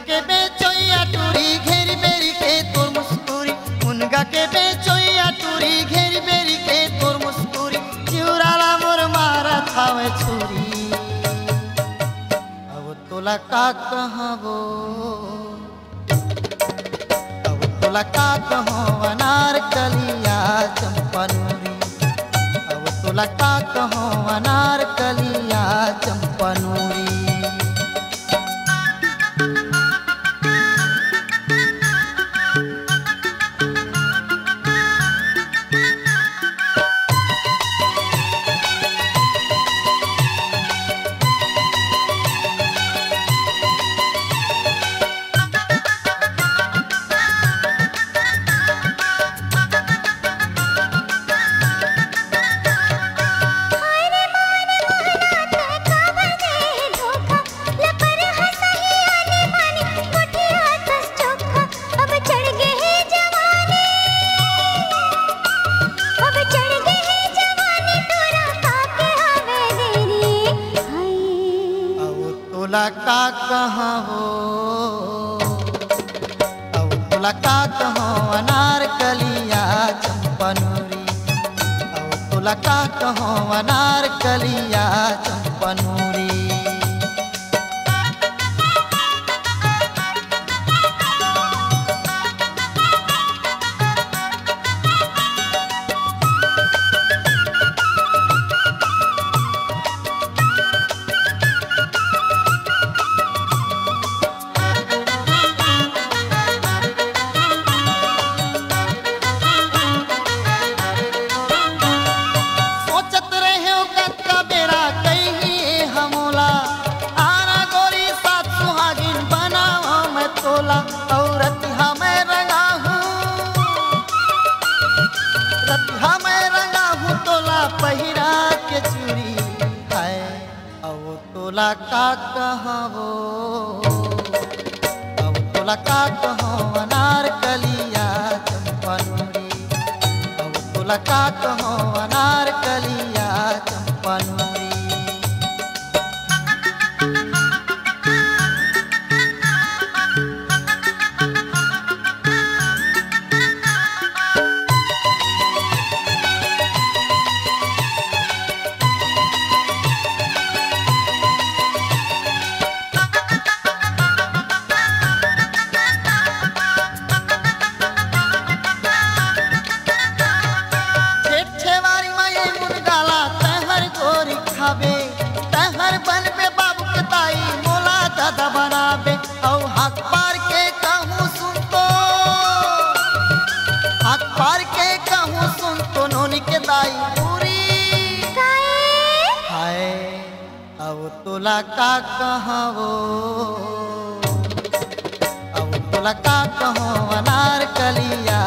के बेचोइया टूरी घेरी बेरी के तोर मुस्कुरी, मुनगा के बेचोइया टूरी घेरी बेरी के तोर मुस्कुरी, चिउराला मोर मारा थावे छुरी। अब तोला का कहबो, अब तोला का कहो अनारकलिया चंपनूरी, अब तोला का कहो अनारकलिया चंपनूरी। तोला का कहबो, अब तोला का कहो अनारकलिया चंपनूरी, अब तोला का कहो अनारकलिया चंपनूरी। और रतिहा मैं रंगा हूँ तोला पहिरा के चूड़ी है। अब तोला का कहबो, अब तोला का कहो अनारकलिया चंपनूरी, अब तोला का कहो अनारकलिया चंपनूरी। तहर बन पे बाबू के ताई मोला दादा बनाबे, और हक पार के कहूँ सुन तो, हक पार के कहूँ सुन तो नोनी के दाई पूरी हाय। अब तोला का कहबो, अब तोला का कहो अनारकलिया